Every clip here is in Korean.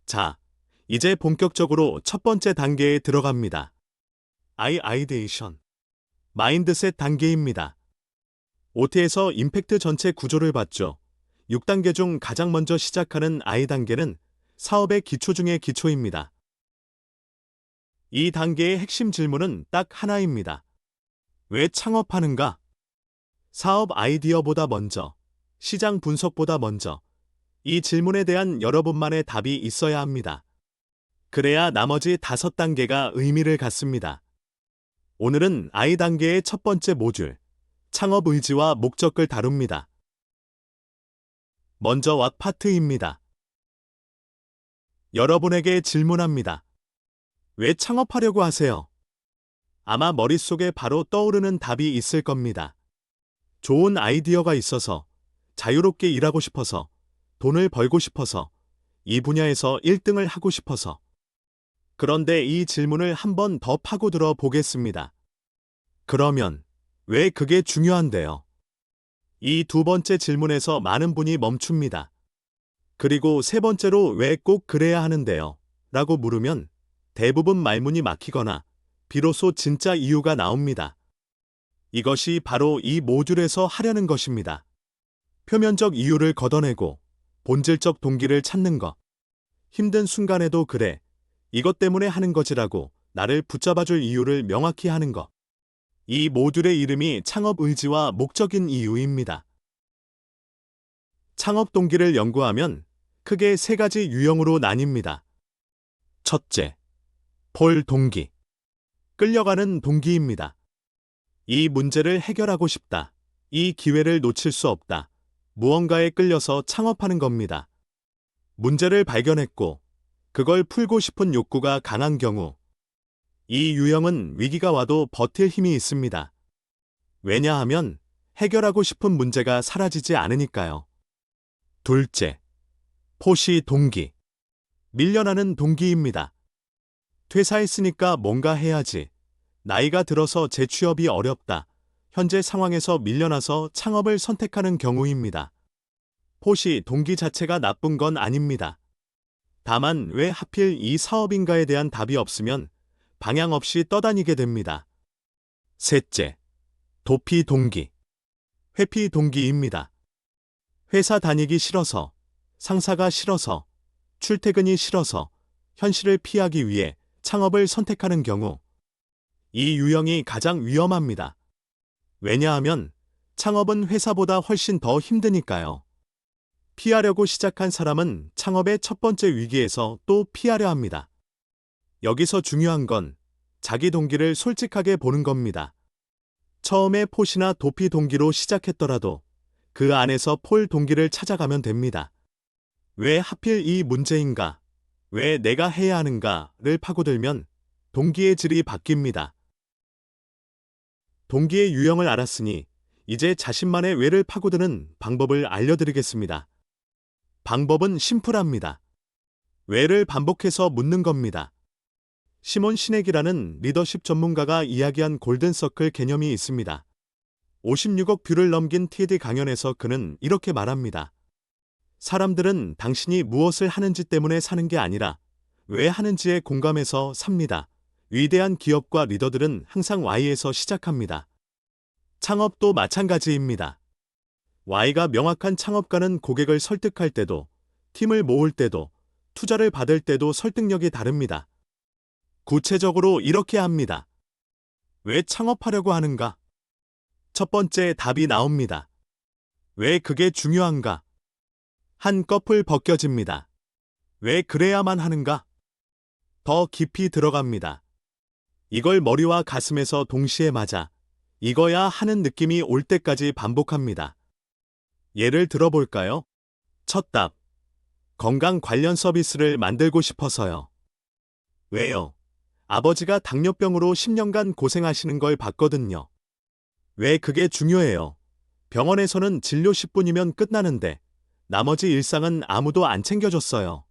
자, 이제 본격적으로 첫 번째 단계에 들어갑니다. 아이데이션. 마인드셋 단계입니다. OT에서 임팩트 전체 구조를 봤죠. 6단계 중 가장 먼저 시작하는 I 단계는 사업의 기초 중의 기초입니다. 이 단계의 핵심 질문은 딱 하나입니다. 왜 창업하는가? 사업 아이디어보다 먼저, 시장 분석보다 먼저, 이 질문에 대한 여러분만의 답이 있어야 합니다. 그래야 나머지 5단계가 의미를 갖습니다. 오늘은 I 단계의 첫 번째 모듈, 창업 의지와 목적을 다룹니다. 먼저 What 파트입니다. 여러분에게 질문합니다. 왜 창업하려고 하세요? 아마 머릿속에 바로 떠오르는 답이 있을 겁니다. 좋은 아이디어가 있어서, 자유롭게 일하고 싶어서, 돈을 벌고 싶어서, 이 분야에서 1등을 하고 싶어서. 그런데 이 질문을 한 번 더 파고들어 보겠습니다. 그러면 왜 그게 중요한데요? 이 두 번째 질문에서 많은 분이 멈춥니다. 그리고 세 번째로 왜 꼭 그래야 하는데요? 라고 물으면 대부분 말문이 막히거나 비로소 진짜 이유가 나옵니다. 이것이 바로 이 모듈에서 하려는 것입니다. 표면적 이유를 걷어내고 본질적 동기를 찾는 것. 힘든 순간에도 그래, 이것 때문에 하는 거지라고 나를 붙잡아줄 이유를 명확히 하는 것. 이 모듈의 이름이 창업 의지와 목적인 이유입니다. 창업 동기를 연구하면 크게 3가지 유형으로 나뉩니다. 첫째, 폴 동기. 끌려가는 동기입니다. 이 문제를 해결하고 싶다. 이 기회를 놓칠 수 없다. 무언가에 끌려서 창업하는 겁니다. 문제를 발견했고 그걸 풀고 싶은 욕구가 강한 경우, 이 유형은 위기가 와도 버틸 힘이 있습니다. 왜냐하면 해결하고 싶은 문제가 사라지지 않으니까요. 둘째, 포시 동기. 밀려나는 동기입니다. 퇴사했으니까 뭔가 해야지. 나이가 들어서 재취업이 어렵다. 현재 상황에서 밀려나서 창업을 선택하는 경우입니다. 포시 동기 자체가 나쁜 건 아닙니다. 다만 왜 하필 이 사업인가에 대한 답이 없으면 방향 없이 떠다니게 됩니다. 셋째, 도피 동기. 회피 동기입니다. 회사 다니기 싫어서, 상사가 싫어서, 출퇴근이 싫어서 현실을 피하기 위해 창업을 선택하는 경우, 이 유형이 가장 위험합니다. 왜냐하면 창업은 회사보다 훨씬 더 힘드니까요. 피하려고 시작한 사람은 창업의 첫 번째 위기에서 또 피하려 합니다. 여기서 중요한 건 자기 동기를 솔직하게 보는 겁니다. 처음에 포시나 도피 동기로 시작했더라도 그 안에서 폴 동기를 찾아가면 됩니다. 왜 하필 이 문제인가? 왜 내가 해야 하는가를 파고들면 동기의 질이 바뀝니다. 동기의 유형을 알았으니 이제 자신만의 왜를 파고드는 방법을 알려드리겠습니다. 방법은 심플합니다. 왜를 반복해서 묻는 겁니다. 시몬 시넥이라는 리더십 전문가가 이야기한 골든서클 개념이 있습니다. 56억 뷰를 넘긴 TED 강연에서 그는 이렇게 말합니다. 사람들은 당신이 무엇을 하는지 때문에 사는 게 아니라 왜 하는지에 공감해서 삽니다. 위대한 기업과 리더들은 항상 Y에서 시작합니다. 창업도 마찬가지입니다. Y가 명확한 창업가는 고객을 설득할 때도, 팀을 모을 때도, 투자를 받을 때도 설득력이 다릅니다. 구체적으로 이렇게 합니다. 왜 창업하려고 하는가? 첫 번째 답이 나옵니다. 왜 그게 중요한가? 한꺼풀 벗겨집니다. 왜 그래야만 하는가? 더 깊이 들어갑니다. 이걸 머리와 가슴에서 동시에 맞아 이거야 하는 느낌이 올 때까지 반복합니다. 예를 들어볼까요? 첫 답. 건강 관련 서비스를 만들고 싶어서요. 왜요? 아버지가 당뇨병으로 10년간 고생하시는 걸 봤거든요. 왜 그게 중요해요? 병원에서는 진료 10분이면 끝나는데 나머지 일상은 아무도 안 챙겨줬어요.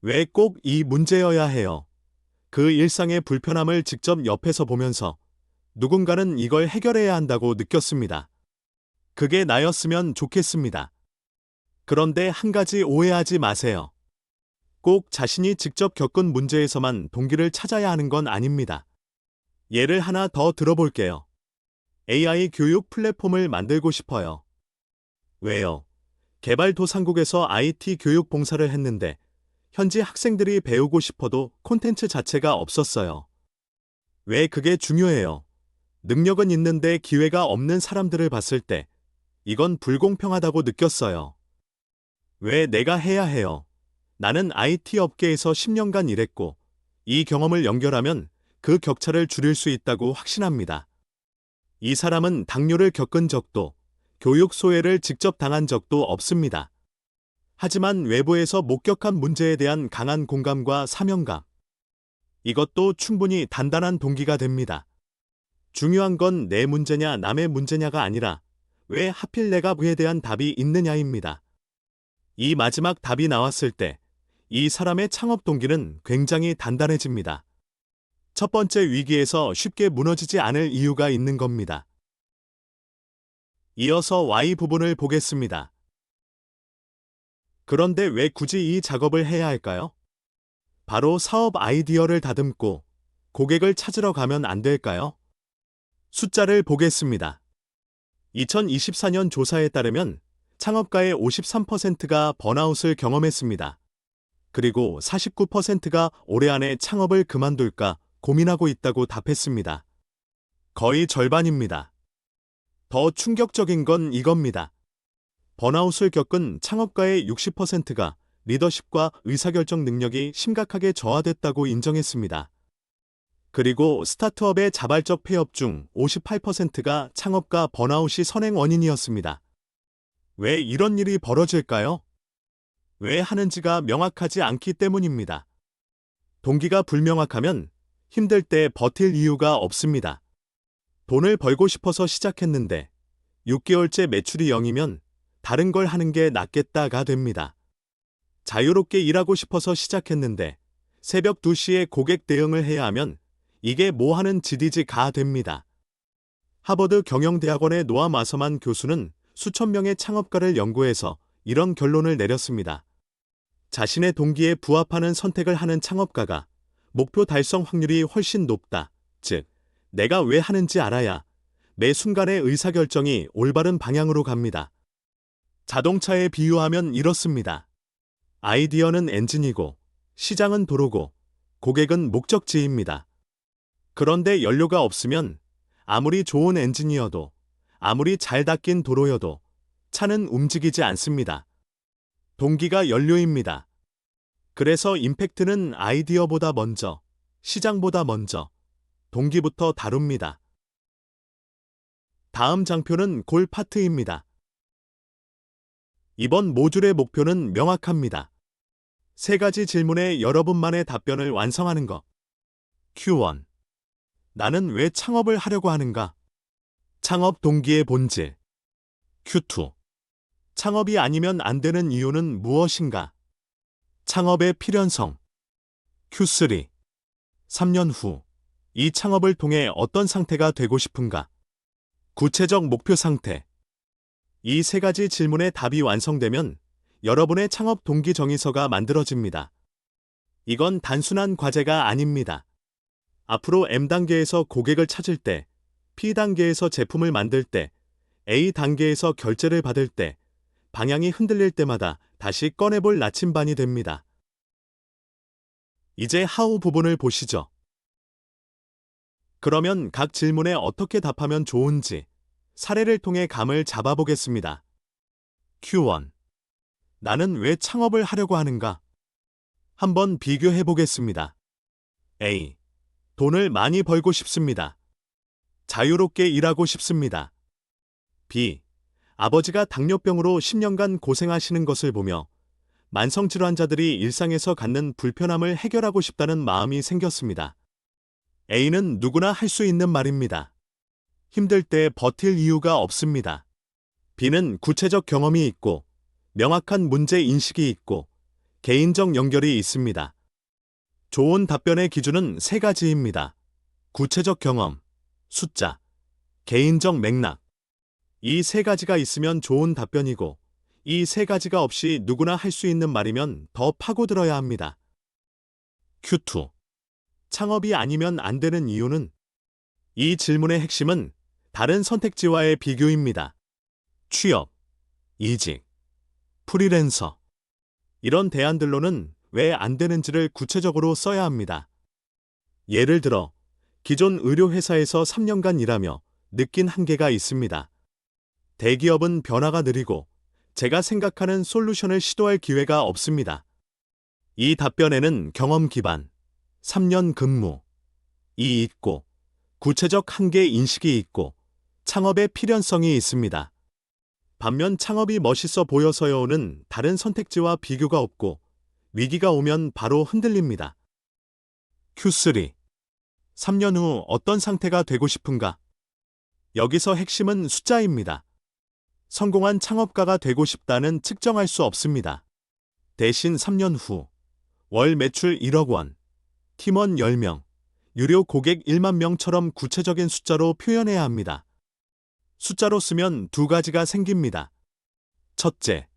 왜 꼭 이 문제여야 해요? 그 일상의 불편함을 직접 옆에서 보면서 누군가는 이걸 해결해야 한다고 느꼈습니다. 그게 나였으면 좋겠습니다. 그런데 한 가지 오해하지 마세요. 꼭 자신이 직접 겪은 문제에서만 동기를 찾아야 하는 건 아닙니다. 예를 하나 더 들어볼게요. AI 교육 플랫폼을 만들고 싶어요. 왜요? 개발도상국에서 IT 교육 봉사를 했는데 현지 학생들이 배우고 싶어도 콘텐츠 자체가 없었어요. 왜 그게 중요해요? 능력은 있는데 기회가 없는 사람들을 봤을 때 이건 불공평하다고 느꼈어요. 왜 내가 해야 해요? 나는 IT 업계에서 10년간 일했고 이 경험을 연결하면 그 격차를 줄일 수 있다고 확신합니다. 이 사람은 당뇨를 겪은 적도 교육 소외를 직접 당한 적도 없습니다. 하지만 외부에서 목격한 문제에 대한 강한 공감과 사명감. 이것도 충분히 단단한 동기가 됩니다. 중요한 건 내 문제냐 남의 문제냐가 아니라 왜 하필 내가 그에 대한 답이 있느냐입니다. 이 마지막 답이 나왔을 때 이 사람의 창업 동기는 굉장히 단단해집니다. 첫 번째 위기에서 쉽게 무너지지 않을 이유가 있는 겁니다. 이어서 Y 부분을 보겠습니다. 그런데 왜 굳이 이 작업을 해야 할까요? 바로 사업 아이디어를 다듬고 고객을 찾으러 가면 안 될까요? 숫자를 보겠습니다. 2024년 조사에 따르면 창업가의 53%가 번아웃을 경험했습니다. 그리고 49%가 올해 안에 창업을 그만둘까 고민하고 있다고 답했습니다. 거의 절반입니다. 더 충격적인 건 이겁니다. 번아웃을 겪은 창업가의 60%가 리더십과 의사결정 능력이 심각하게 저하됐다고 인정했습니다. 그리고 스타트업의 자발적 폐업 중 58%가 창업가 번아웃이 선행 원인이었습니다. 왜 이런 일이 벌어질까요? 왜 하는지가 명확하지 않기 때문입니다. 동기가 불명확하면 힘들 때 버틸 이유가 없습니다. 돈을 벌고 싶어서 시작했는데 6개월째 매출이 0이면 다른 걸 하는 게 낫겠다가 됩니다. 자유롭게 일하고 싶어서 시작했는데 새벽 2시에 고객 대응을 해야 하면 이게 뭐 하는 짓이지가 됩니다. 하버드 경영대학원의 노아 마서만 교수는 수천 명의 창업가를 연구해서 이런 결론을 내렸습니다. 자신의 동기에 부합하는 선택을 하는 창업가가 목표 달성 확률이 훨씬 높다. 즉, 내가 왜 하는지 알아야 매 순간의 의사결정이 올바른 방향으로 갑니다. 자동차에 비유하면 이렇습니다. 아이디어는 엔진이고, 시장은 도로고, 고객은 목적지입니다. 그런데 연료가 없으면 아무리 좋은 엔진이어도, 아무리 잘 닦인 도로여도 차는 움직이지 않습니다. 동기가 연료입니다. 그래서 임팩트는 아이디어보다 먼저, 시장보다 먼저, 동기부터 다룹니다. 다음 장표는 골 파트입니다. 이번 모듈의 목표는 명확합니다. 세 가지 질문에 여러분만의 답변을 완성하는 것. Q1. 나는 왜 창업을 하려고 하는가? 창업 동기의 본질. Q2. 창업이 아니면 안 되는 이유는 무엇인가? 창업의 필연성. Q3. 3년 후, 이 창업을 통해 어떤 상태가 되고 싶은가? 구체적 목표 상태. 이 세 가지 질문의 답이 완성되면 여러분의 창업 동기 정의서가 만들어집니다. 이건 단순한 과제가 아닙니다. 앞으로 M단계에서 고객을 찾을 때, P단계에서 제품을 만들 때, A단계에서 결제를 받을 때, 방향이 흔들릴 때마다 다시 꺼내볼 나침반이 됩니다. 이제 하우 부분을 보시죠. 그러면 각 질문에 어떻게 답하면 좋은지 사례를 통해 감을 잡아보겠습니다. Q1. 나는 왜 창업을 하려고 하는가? 한번 비교해 보겠습니다. A. 돈을 많이 벌고 싶습니다. 자유롭게 일하고 싶습니다. B. 아버지가 당뇨병으로 10년간 고생하시는 것을 보며 만성질환자들이 일상에서 갖는 불편함을 해결하고 싶다는 마음이 생겼습니다. A는 누구나 할 수 있는 말입니다. 힘들 때 버틸 이유가 없습니다. B는 구체적 경험이 있고 명확한 문제 인식이 있고 개인적 연결이 있습니다. 좋은 답변의 기준은 세 가지입니다. 구체적 경험, 숫자, 개인적 맥락. 이 세 가지가 있으면 좋은 답변이고 이 세 가지가 없이 누구나 할 수 있는 말이면 더 파고들어야 합니다. Q2. 창업이 아니면 안 되는 이유는? 이 질문의 핵심은 다른 선택지와의 비교입니다. 취업, 이직, 프리랜서. 이런 대안들로는 왜 안 되는지를 구체적으로 써야 합니다. 예를 들어, 기존 의료회사에서 3년간 일하며 느낀 한계가 있습니다. 대기업은 변화가 느리고 제가 생각하는 솔루션을 시도할 기회가 없습니다. 이 답변에는 경험 기반, 3년 근무, 이 있고, 구체적 한계 인식이 있고, 창업의 필연성이 있습니다. 반면 창업이 멋있어 보여서요는 다른 선택지와 비교가 없고, 위기가 오면 바로 흔들립니다. Q3. 3년 후 어떤 상태가 되고 싶은가? 여기서 핵심은 숫자입니다. 성공한 창업가가 되고 싶다는 측정할 수 없습니다. 대신 3년 후, 월 매출 1억 원, 팀원 10명, 유료 고객 1만 명처럼 구체적인 숫자로 표현해야 합니다. 숫자로 쓰면 두 가지가 생깁니다. 첫째,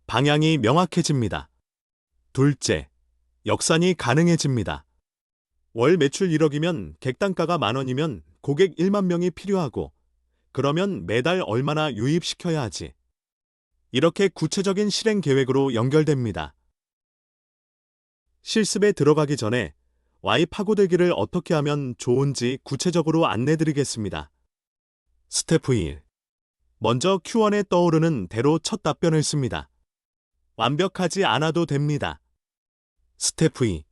방향이 명확해집니다. 둘째, 역산이 가능해집니다. 월 매출 1억이면 객단가가 10,000원이면 고객 1만 명이 필요하고, 그러면 매달 얼마나 유입시켜야 하지? 이렇게 구체적인 실행 계획으로 연결됩니다. 실습에 들어가기 전에 Y 파고들기를 어떻게 하면 좋은지 구체적으로 안내드리겠습니다. 스텝 1. 먼저 Q1에 떠오르는 대로 첫 답변을 씁니다. 완벽하지 않아도 됩니다. 스텝 2.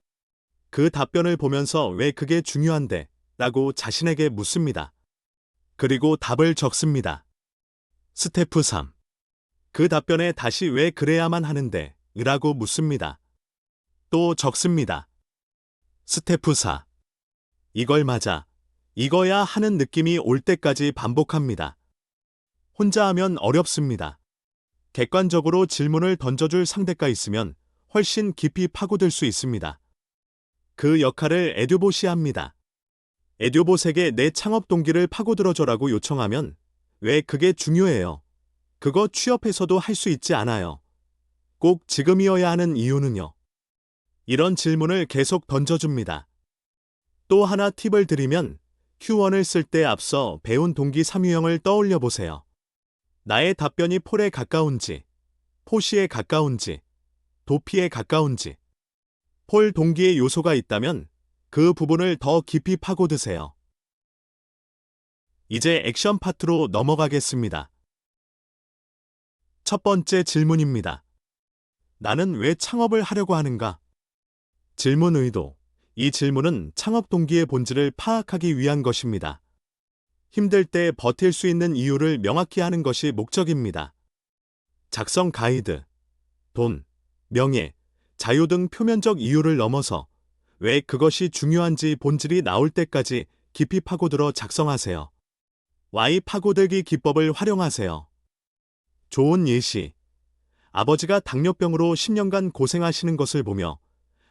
그 답변을 보면서 왜 그게 중요한데? 라고 자신에게 묻습니다. 그리고 답을 적습니다. 스텝 3. 그 답변에 다시 왜 그래야만 하는데? 라고 묻습니다. 또 적습니다. 스텝 4. 이걸 맞아, 이거야 하는 느낌이 올 때까지 반복합니다. 혼자 하면 어렵습니다. 객관적으로 질문을 던져줄 상대가 있으면 훨씬 깊이 파고들 수 있습니다. 그 역할을 에듀봇이 합니다. 에듀봇에게 내 창업 동기를 파고들어줘라고 요청하면 왜 그게 중요해요? 그거 취업해서도 할 수 있지 않아요. 꼭 지금이어야 하는 이유는요? 이런 질문을 계속 던져줍니다. 또 하나 팁을 드리면 Q1을 쓸 때 앞서 배운 동기 3유형을 떠올려 보세요. 나의 답변이 폴에 가까운지, 포시에 가까운지, 도피에 가까운지. 폴 동기의 요소가 있다면 그 부분을 더 깊이 파고드세요. 이제 액션 파트로 넘어가겠습니다. 첫 번째 질문입니다. 나는 왜 창업을 하려고 하는가? 질문 의도. 이 질문은 창업 동기의 본질을 파악하기 위한 것입니다. 힘들 때 버틸 수 있는 이유를 명확히 하는 것이 목적입니다. 작성 가이드, 돈, 명예, 자유 등 표면적 이유를 넘어서 왜 그것이 중요한지 본질이 나올 때까지 깊이 파고들어 작성하세요. Y 파고들기 기법을 활용하세요. 좋은 예시. 아버지가 당뇨병으로 10년간 고생하시는 것을 보며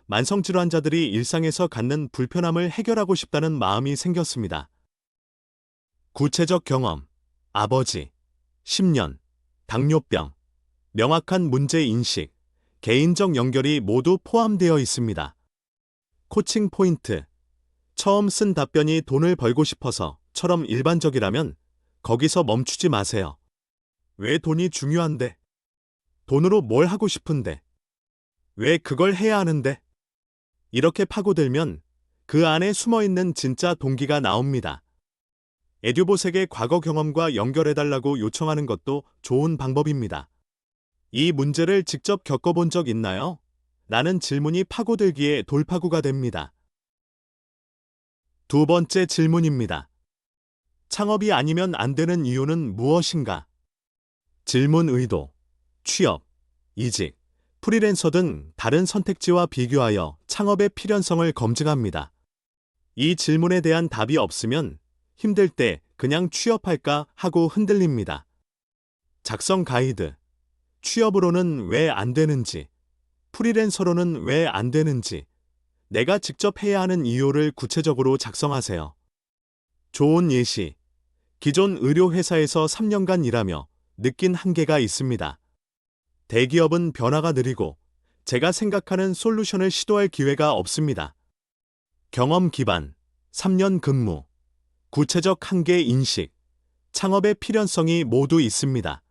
만성질환자들이 일상에서 갖는 불편함을 해결하고 싶다는 마음이 생겼습니다. 구체적 경험, 아버지, 10년, 당뇨병, 명확한 문제인식, 개인적 연결이 모두 포함되어 있습니다. 코칭 포인트. 처음 쓴 답변이 돈을 벌고 싶어서처럼 일반적이라면 거기서 멈추지 마세요. 왜 돈이 중요한데? 돈으로 뭘 하고 싶은데? 왜 그걸 해야 하는데? 이렇게 파고들면 그 안에 숨어있는 진짜 동기가 나옵니다. 에듀봇에게 과거 경험과 연결해달라고 요청하는 것도 좋은 방법입니다. 이 문제를 직접 겪어본 적 있나요? 라는 질문이 파고들기에 돌파구가 됩니다. 두 번째 질문입니다. 창업이 아니면 안 되는 이유는 무엇인가? 질문 의도, 취업, 이직, 프리랜서 등 다른 선택지와 비교하여 창업의 필연성을 검증합니다. 이 질문에 대한 답이 없으면 힘들 때 그냥 취업할까 하고 흔들립니다. 작성 가이드. 취업으로는 왜 안 되는지, 프리랜서로는 왜 안 되는지, 내가 직접 해야 하는 이유를 구체적으로 작성하세요. 좋은 예시. 기존 의료회사에서 3년간 일하며 느낀 한계가 있습니다. 대기업은 변화가 느리고 제가 생각하는 솔루션을 시도할 기회가 없습니다. 경험 기반, 3년 근무, 구체적 한계 인식, 창업의 필연성이 모두 있습니다.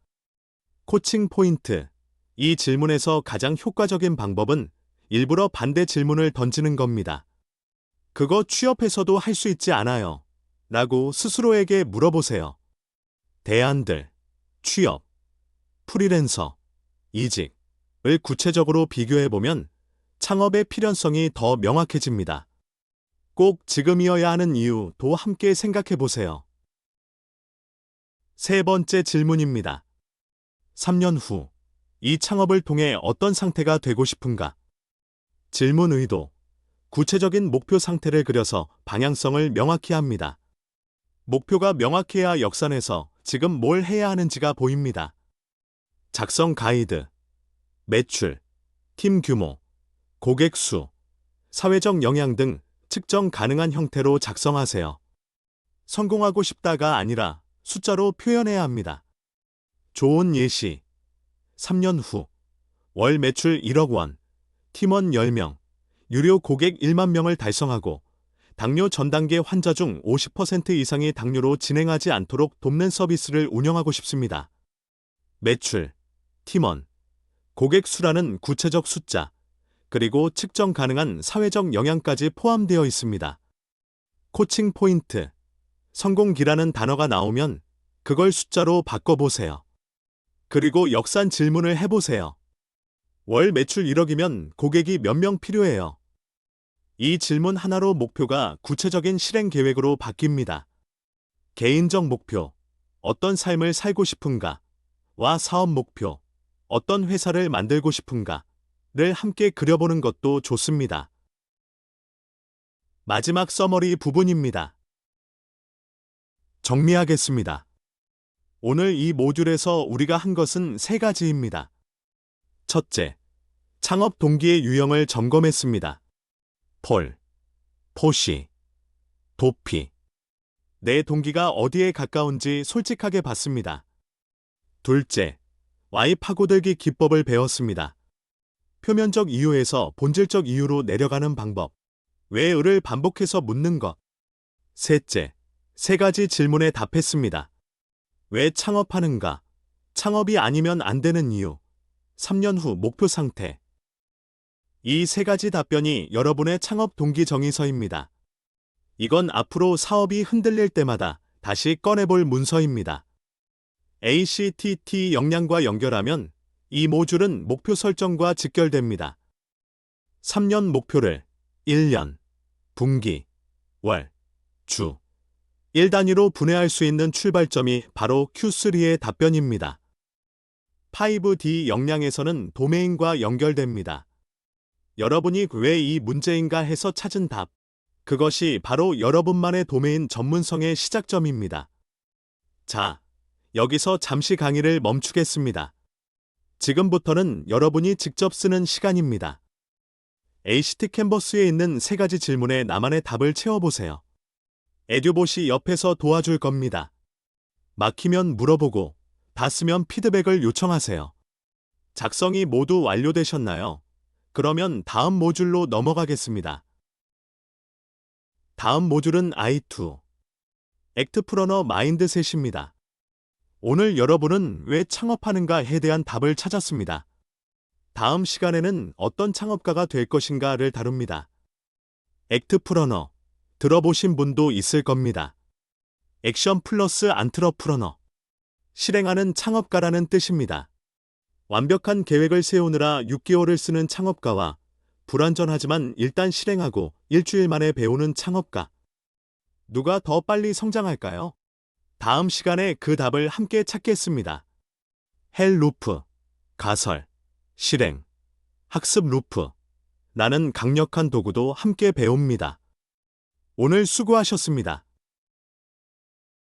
코칭 포인트. 이 질문에서 가장 효과적인 방법은 일부러 반대 질문을 던지는 겁니다. 그거 취업해서도 할 수 있지 않아요? 라고 스스로에게 물어보세요. 대안들, 취업, 프리랜서, 이직을 구체적으로 비교해보면 창업의 필연성이 더 명확해집니다. 꼭 지금이어야 하는 이유도 함께 생각해보세요. 세 번째 질문입니다. 3년 후, 이 창업을 통해 어떤 상태가 되고 싶은가? 질문 의도. 구체적인 목표 상태를 그려서 방향성을 명확히 합니다. 목표가 명확해야 역산해서 지금 뭘 해야 하는지가 보입니다. 작성 가이드, 매출, 팀 규모, 고객 수, 사회적 영향 등 측정 가능한 형태로 작성하세요. 성공하고 싶다가 아니라 숫자로 표현해야 합니다. 좋은 예시. 3년 후, 월 매출 1억 원, 팀원 10명, 유료 고객 1만 명을 달성하고 당뇨 전 단계 환자 중 50% 이상이 당뇨로 진행하지 않도록 돕는 서비스를 운영하고 싶습니다. 매출, 팀원, 고객 수라는 구체적 숫자, 그리고 측정 가능한 사회적 영향까지 포함되어 있습니다. 코칭 포인트. 성공기라는 단어가 나오면 그걸 숫자로 바꿔보세요. 그리고 역산 질문을 해보세요. 월 매출 1억이면 고객이 몇 명 필요해요? 이 질문 하나로 목표가 구체적인 실행 계획으로 바뀝니다. 개인적 목표, 어떤 삶을 살고 싶은가? 와 사업 목표, 어떤 회사를 만들고 싶은가?를 함께 그려보는 것도 좋습니다. 마지막 서머리 부분입니다. 정리하겠습니다. 오늘 이 모듈에서 우리가 한 것은 세 가지입니다. 첫째, 창업 동기의 유형을 점검했습니다. 폴, 포시, 도피. 내 동기가 어디에 가까운지 솔직하게 봤습니다. 둘째, Y 파고들기 기법을 배웠습니다. 표면적 이유에서 본질적 이유로 내려가는 방법. 왜를 반복해서 묻는 것. 셋째, 세 가지 질문에 답했습니다. 왜 창업하는가? 창업이 아니면 안 되는 이유. 3년 후 목표 상태. 이 세 가지 답변이 여러분의 창업 동기 정의서입니다. 이건 앞으로 사업이 흔들릴 때마다 다시 꺼내볼 문서입니다. ACTT 역량과 연결하면 이 모듈은 목표 설정과 직결됩니다. 3년 목표를 1년, 분기, 월, 주, 1단위로 분해할 수 있는 출발점이 바로 Q3의 답변입니다. 5D 역량에서는 도메인과 연결됩니다. 여러분이 왜 이 문제인가 해서 찾은 답. 그것이 바로 여러분만의 도메인 전문성의 시작점입니다. 자, 여기서 잠시 강의를 멈추겠습니다. 지금부터는 여러분이 직접 쓰는 시간입니다. ACT 캔버스에 있는 세 가지 질문에 나만의 답을 채워보세요. 에듀봇이 옆에서 도와줄 겁니다. 막히면 물어보고, 다 쓰면 피드백을 요청하세요. 작성이 모두 완료되셨나요? 그러면 다음 모듈로 넘어가겠습니다. 다음 모듈은 I2, 액트프러너 마인드셋입니다. 오늘 여러분은 왜 창업하는가에 대한 답을 찾았습니다. 다음 시간에는 어떤 창업가가 될 것인가를 다룹니다. 액트프러너, 들어보신 분도 있을 겁니다. 액션 플러스 안트러프러너, 실행하는 창업가라는 뜻입니다. 완벽한 계획을 세우느라 6개월을 쓰는 창업가와 불완전하지만 일단 실행하고 일주일 만에 배우는 창업가. 누가 더 빨리 성장할까요? 다음 시간에 그 답을 함께 찾겠습니다. 헬 루프, 가설, 실행, 학습 루프. 나는 강력한 도구도 함께 배웁니다. 오늘 수고하셨습니다.